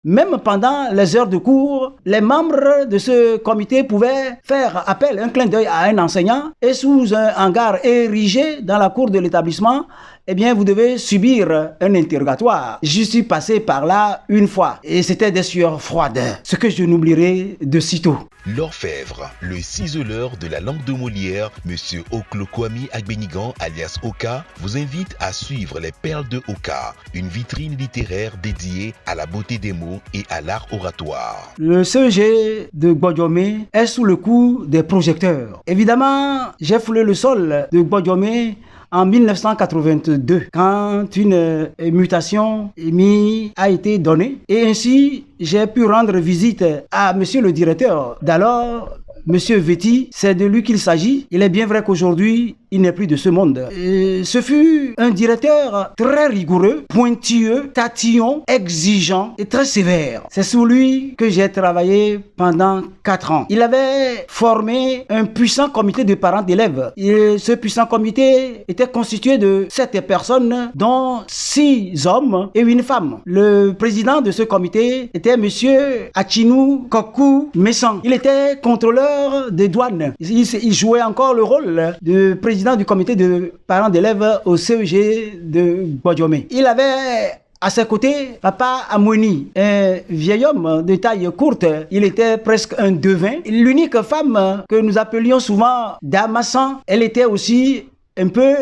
même pendant les heures de cours, les membres de ce comité pouvaient faire appel, un clin d'œil à un enseignant et sous un hangar érigé dans la cour de l'établissement, eh bien, vous devez subir un interrogatoire. Je suis passé par là une fois et c'était des sueurs froides, ce que je n'oublierai de sitôt. L'orfèvre, le ciseleur de la langue de Molière, M. Oklokwami Agbenigan, alias Oka, vous invite à suivre les Perles de Oka, une vitrine littéraire dédiée à la beauté des mots et à l'art oratoire. Le CEG de Gbodiomé est sous le coup des projecteurs. Évidemment, j'ai foulé le sol de Gbodiomé en 1982, quand une mutation a été donnée. Et ainsi, j'ai pu rendre visite à monsieur le directeur d'alors, monsieur Vetti. C'est de lui qu'il s'agit. Il est bien vrai qu'aujourd'hui, il n'est plus de ce monde. Et ce fut un directeur très rigoureux, pointilleux, tatillon, exigeant et très sévère. C'est sous lui que j'ai travaillé pendant 4 ans. Il avait formé un puissant comité de parents d'élèves. Et ce puissant comité était constitué de 7 personnes, dont 6 hommes et 1 femme. Le président de ce comité était monsieur Achinou Kokou Messan. Il était contrôleur des douanes. Il jouait encore le rôle de président du comité de parents d'élèves au CEG de Gbodiomé. Il avait à ses côtés Papa Amoni, un vieil homme de taille courte. Il était presque un devin. L'unique femme que nous appelions souvent Damassan, elle était aussi un peu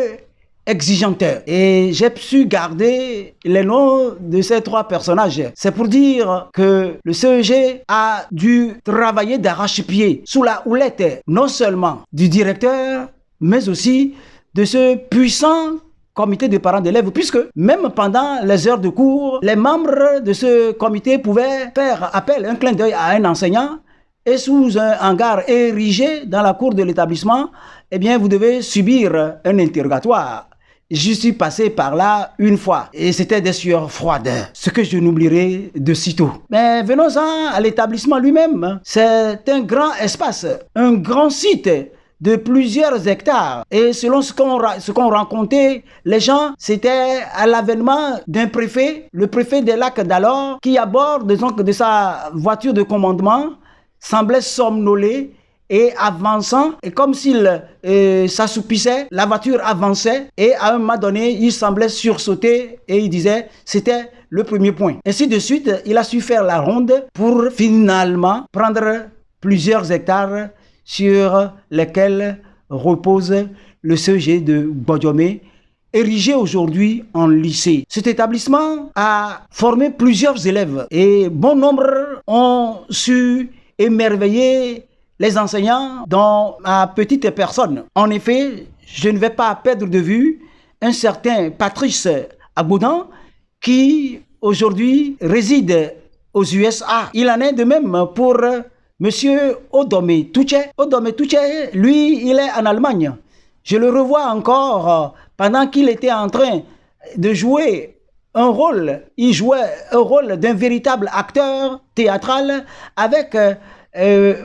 exigeante. Et j'ai su garder les noms de ces 3 personnages. C'est pour dire que le CEG a dû travailler d'arrache-pied sous la houlette non seulement du directeur, mais aussi de ce puissant comité de parents d'élèves, puisque même pendant les heures de cours, les membres de ce comité pouvaient faire appel, un clin d'œil à un enseignant, et sous un hangar érigé dans la cour de l'établissement, eh bien, vous devez subir un interrogatoire. Je suis passé par là une fois et c'était des sueurs froides, ce que je n'oublierai de sitôt. Mais venons-en à l'établissement lui-même. C'est un grand espace, un grand site de plusieurs hectares. Et selon ce qu'on racontait, les gens, c'était à l'avènement d'un préfet, le préfet des lacs d'alors, qui à bord de sa voiture de commandement semblait somnoler et avançant, et comme s'il s'assoupissait, la voiture avançait et à un moment donné, il semblait sursauter et il disait, c'était le premier point. Ainsi de suite, il a su faire la ronde pour finalement prendre plusieurs hectares sur lesquels repose le CEG de Gbodiomé, érigé aujourd'hui en lycée. Cet établissement a formé plusieurs élèves et bon nombre ont su émerveiller les enseignants dans ma petite personne. En effet, je ne vais pas perdre de vue un certain Patrice Agboudan qui aujourd'hui réside aux USA. Il en est de même pour monsieur Odome Touche. Odome Touche, lui, il est en Allemagne. Je le revois encore pendant qu'il était en train de jouer un rôle. Il jouait un rôle d'un véritable acteur théâtral avec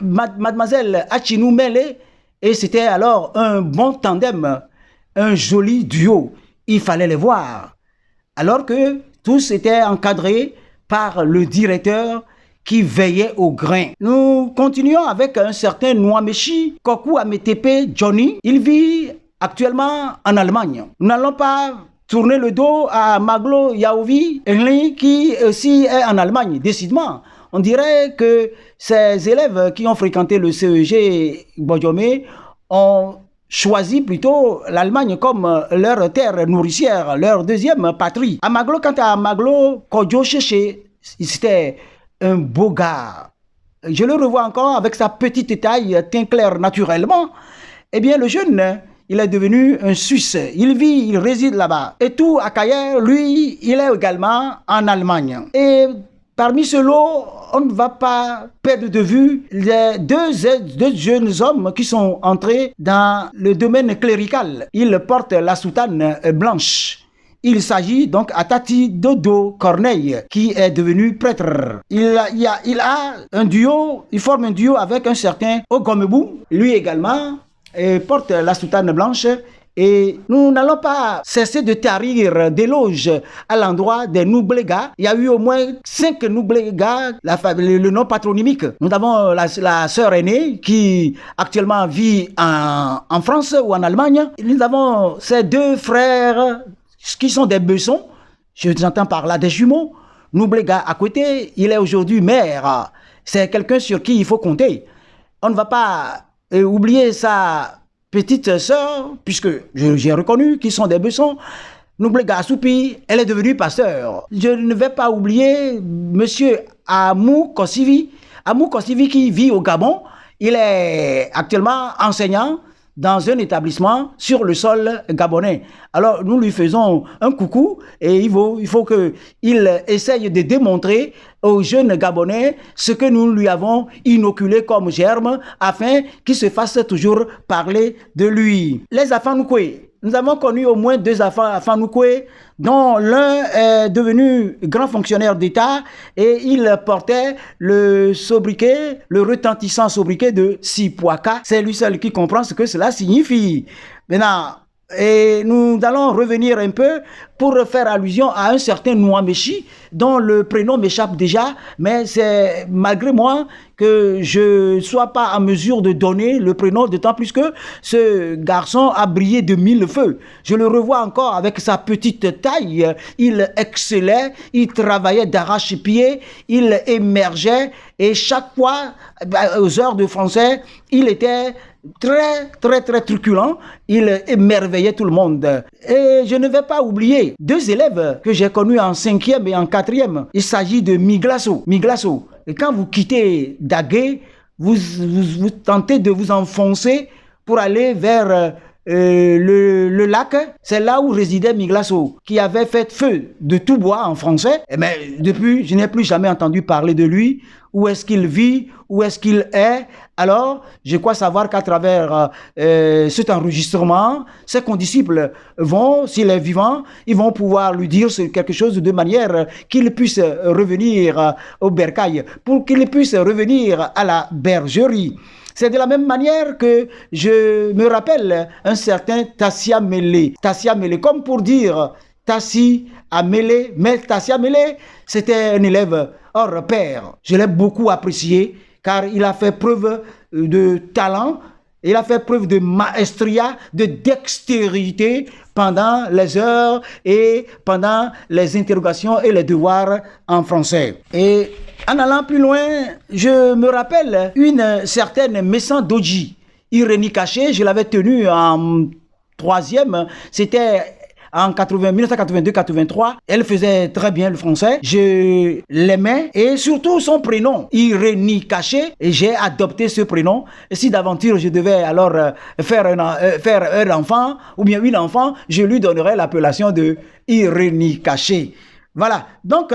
mademoiselle Achinou Mele, et c'était alors un bon tandem, un joli duo. Il fallait les voir. Alors que tous étaient encadrés par le directeur qui veillait au grain. Nous continuons avec un certain Nouamechi Kokou Ametepe Johnny. Il vit actuellement en Allemagne. Nous n'allons pas tourner le dos à Maglo Yaovi, qui aussi est en Allemagne, décidément. On dirait que ces élèves qui ont fréquenté le CEG Gbodiomé ont choisi plutôt l'Allemagne comme leur terre nourricière, leur deuxième patrie. Amaglo, quant à Amaglo, Kodjo Cheche, c'était un beau gars. Je le revois encore avec sa petite taille, teint clair naturellement. Eh bien, le jeune, il est devenu un Suisse. Il réside là-bas. Et tout à Kayer, lui, il est également en Allemagne. Et parmi ce lot, on ne va pas perdre de vue les deux jeunes hommes qui sont entrés dans le domaine clérical. Ils portent la soutane blanche. Il s'agit donc Atati Dodo Corneille qui est devenu prêtre. Il a un duo, il forme un duo avec un certain Ogomebou. Lui également porte la soutane blanche Et nous n'allons pas cesser de tarir d'éloges à l'endroit des Noubléga. Il y a eu au moins 5 Noubléga, le nom patronymique. Nous avons la sœur aînée qui actuellement vit en France ou en Allemagne. Nous avons ces 2 frères qui sont des Bessons. J'entends par là des jumeaux. Noubléga à côté, il est aujourd'hui maire. C'est quelqu'un sur qui il faut compter. On ne va pas oublier sa petite sœur, puisque j'ai reconnu qu'ils sont des Bessons. Noubléga Assoupi, elle est devenue pasteur. Je ne vais pas oublier monsieur Amou Kossivi. Amou Kossivi qui vit au Gabon. Il est actuellement enseignant dans un établissement sur le sol gabonais. Alors, nous lui faisons un coucou et il faut qu'il essaye de démontrer aux jeunes Gabonais ce que nous lui avons inoculé comme germe afin qu'il se fasse toujours parler de lui. Les Afanoukwé. Nous avons connu au moins 2 Afanoukwé, dont l'un est devenu grand fonctionnaire d'État et il portait le sobriquet, le retentissant sobriquet de Sipuaka. C'est lui seul qui comprend ce que cela signifie. Maintenant, et nous allons revenir un peu pour faire allusion à un certain Nouamechi, dont le prénom m'échappe déjà, mais c'est malgré moi que je ne sois pas en mesure de donner le prénom, d'autant plus que ce garçon a brillé de 1000 feux. Je le revois encore avec sa petite taille, il excellait, il travaillait d'arrache-pied, il émergeait, et chaque fois, aux heures de français, il était très truculent, il émerveillait tout le monde. Et je ne vais pas oublier 2 élèves que j'ai connus en 5e et en 4e. Il s'agit de Miglasso. Et quand vous quittez Dagué, vous tentez de vous enfoncer pour aller vers le lac. C'est là où résidait Miglasso, qui avait fait feu de tout bois en français. Mais depuis, je n'ai plus jamais entendu parler de lui. Où est-ce qu'il vit? Où est-ce qu'il est? Alors, je crois savoir qu'à travers cet enregistrement, ses condisciples vont, s'il est vivant, ils vont pouvoir lui dire quelque chose de manière qu'il puisse revenir au bercail, pour qu'il puisse revenir à la bergerie. C'est de la même manière que je me rappelle un certain Tassia Mélé. Tassia Mélé, comme pour dire Tassi à Mélé, mais Tassia Mélé, c'était un élève hors pair. Je l'ai beaucoup apprécié car il a fait preuve de talent, il a fait preuve de maestria, de dextérité pendant les heures et pendant les interrogations et les devoirs en français. Et en allant plus loin, je me rappelle une certaine Messan Doji, Irénie Caché, je l'avais tenue en 3e, c'était en 1982-83, elle faisait très bien le français. Je l'aimais et surtout son prénom, Irénie Caché. Et j'ai adopté ce prénom. Et si d'aventure je devais alors faire un enfant ou bien une enfant, je lui donnerais l'appellation de Irénie Caché. Voilà. Donc,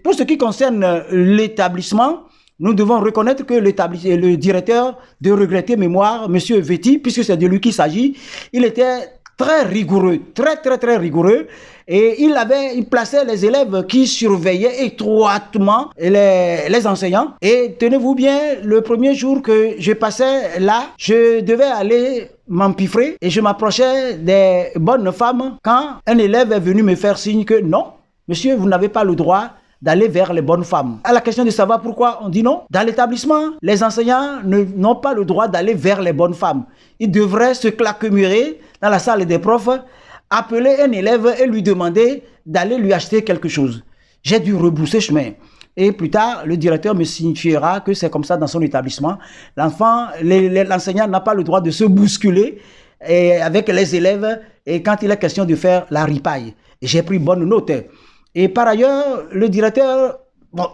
pour ce qui concerne l'établissement, nous devons reconnaître que le directeur de regrettée mémoire, M. Vetti, puisque c'est de lui qu'il s'agit, il était très rigoureux, très rigoureux, et il plaçait les élèves qui surveillaient étroitement les enseignants. Et tenez-vous bien, le premier jour que je passais là, je devais aller m'empiffrer et je m'approchais des bonnes femmes quand un élève est venu me faire signe que non, monsieur, vous n'avez pas le droit d'aller vers les bonnes femmes. À la question de savoir pourquoi on dit non, dans l'établissement, les enseignants n'ont pas le droit d'aller vers les bonnes femmes. Ils devraient se claquemurer dans la salle des profs, appeler un élève et lui demander d'aller lui acheter quelque chose. J'ai dû rebrousser chemin. Et plus tard, le directeur me signifiera que c'est comme ça dans son établissement. L'enseignant n'a pas le droit de se bousculer avec les élèves et quand il est question de faire la ripaille. J'ai pris bonne note. Et par ailleurs, le directeur,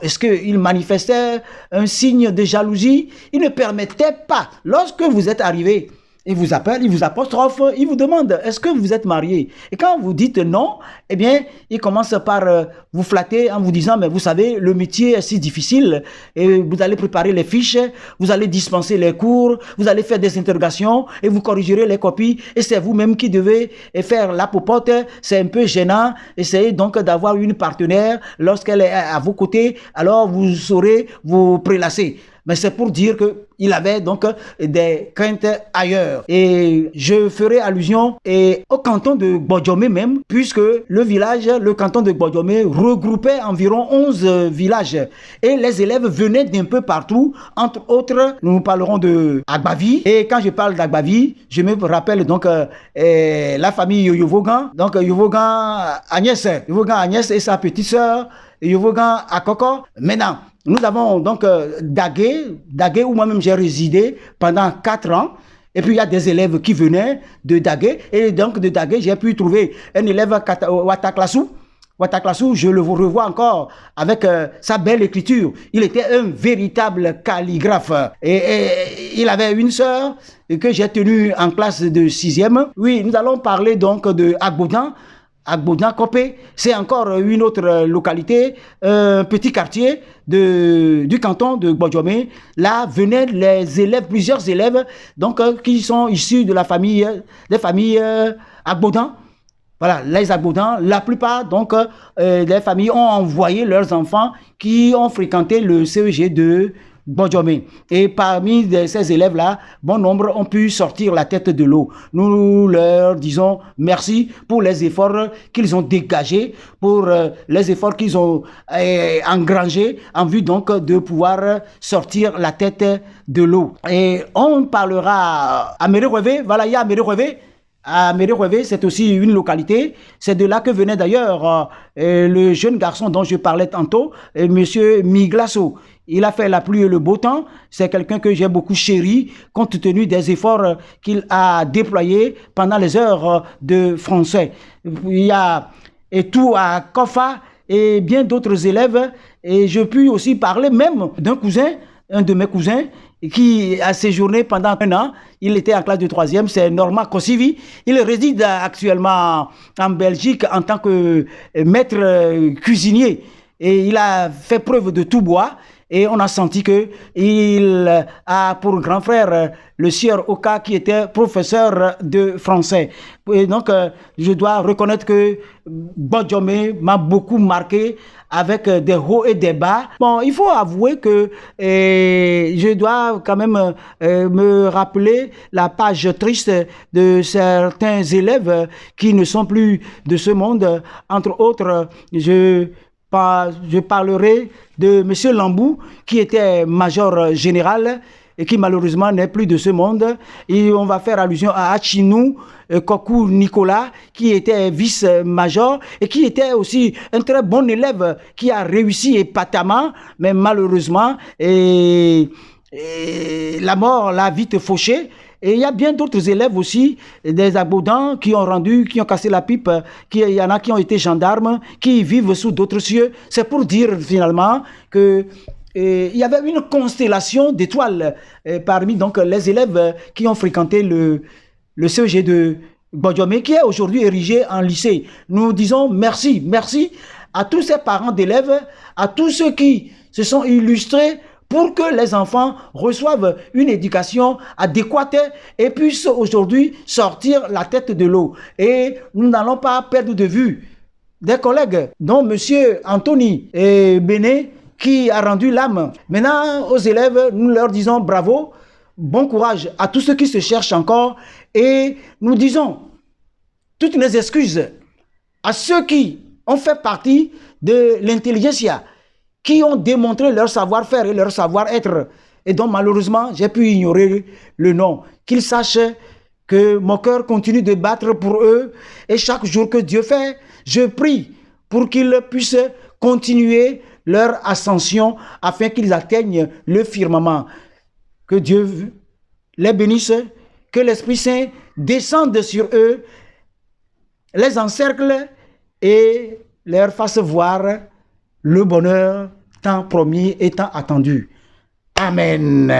est-ce qu'il manifestait un signe de jalousie? Il ne permettait pas, lorsque vous êtes arrivé, il vous appelle, il vous apostrophe, il vous demande, est-ce que vous êtes marié? Et quand vous dites non, eh bien, il commence par vous flatter en vous disant, mais vous savez, le métier est si difficile, et vous allez préparer les fiches, vous allez dispenser les cours, vous allez faire des interrogations, et vous corrigerez les copies, et c'est vous-même qui devez faire la popote, c'est un peu gênant, essayez donc d'avoir une partenaire, lorsqu'elle est à vos côtés, alors vous saurez vous prélasser. Mais c'est pour dire qu'il avait donc des craintes ailleurs. Et je ferai allusion au canton de Gbodjomé même, puisque le canton de Gbodjomé regroupait environ 11 villages. Et les élèves venaient d'un peu partout. Entre autres, nous parlerons de Agbavi. Et quand je parle d'Agbavi, je me rappelle donc la famille Yovogan. Donc Yovogan Agnès et sa petite sœur Yovogan Akoko. Maintenant, nous avons donc Dagué où moi-même j'ai résidé pendant 4 ans. Et puis il y a des élèves qui venaient de Dagué. Et donc de Dagué, j'ai pu trouver un élève Wataklassou. Wataklassou, je le revois encore avec sa belle écriture. Il était un véritable calligraphe. Et il avait une sœur que j'ai tenue en classe de 6e. Oui, nous allons parler donc de Agbodan. Agbodan Kopé, c'est encore une autre localité, un petit quartier du canton de Gbodjomé. Là venaient les élèves, plusieurs élèves donc, qui sont issus de des familles Agbodan. Voilà, les Agbodan, la plupart donc des familles ont envoyé leurs enfants qui ont fréquenté le CEG de Gbodjomé. Et parmi ces élèves-là, bon nombre ont pu sortir la tête de l'eau. Nous leur disons merci pour les efforts qu'ils ont dégagés, pour les efforts qu'ils ont engrangés en vue donc de pouvoir sortir la tête de l'eau. Et on parlera à Méré-Revé, voilà, il y a Méré-Revé. À Méré-Revé, c'est aussi une localité. C'est de là que venait d'ailleurs le jeune garçon dont je parlais tantôt, monsieur Miglasso. Il a fait la pluie et le beau temps. C'est quelqu'un que j'ai beaucoup chéri, compte tenu des efforts qu'il a déployés pendant les heures de français. Il y a tout à Kofa et bien d'autres élèves. Et je puis aussi parler même d'un cousin, un de mes cousins, qui a séjourné pendant 1 an. Il était en classe de 3e, c'est Norma Kossivi. Il réside actuellement en Belgique en tant que maître cuisinier. Et il a fait preuve de tout bois. Et on a senti qu'il a pour grand frère le sieur Oka qui était professeur de français. Et donc, je dois reconnaître que Gbodjomé m'a beaucoup marqué avec des hauts et des bas. Bon, il faut avouer que je dois quand même me rappeler la page triste de certains élèves qui ne sont plus de ce monde. Entre autres, je parlerai de M. Lambou, qui était major général et qui malheureusement n'est plus de ce monde. Et on va faire allusion à Achinou Kokou Nicolas, qui était vice-major et qui était aussi un très bon élève qui a réussi épatamment, mais malheureusement, la mort l'a vite fauché. Et il y a bien d'autres élèves aussi, des Agbodan, qui ont cassé la pipe. Il y en a qui ont été gendarmes, qui vivent sous d'autres cieux. C'est pour dire finalement que il y avait une constellation d'étoiles parmi donc les élèves qui ont fréquenté le CEG de Gbodjomé, qui est aujourd'hui érigé en lycée. Nous disons merci à tous ces parents d'élèves, à tous ceux qui se sont illustrés pour que les enfants reçoivent une éducation adéquate et puissent aujourd'hui sortir la tête de l'eau. Et nous n'allons pas perdre de vue des collègues, dont M. Anthony Béné, qui a rendu l'âme. Maintenant, aux élèves, nous leur disons bravo, bon courage à tous ceux qui se cherchent encore, et nous disons toutes les excuses à ceux qui ont fait partie de l'intelligentsia, qui ont démontré leur savoir-faire et leur savoir-être, et dont malheureusement j'ai pu ignorer le nom. Qu'ils sachent que mon cœur continue de battre pour eux, et chaque jour que Dieu fait, je prie pour qu'ils puissent continuer leur ascension afin qu'ils atteignent le firmament. Que Dieu les bénisse, que l'Esprit Saint descende sur eux, les encercle et leur fasse voir le bonheur tant promis et tant attendu. Amen.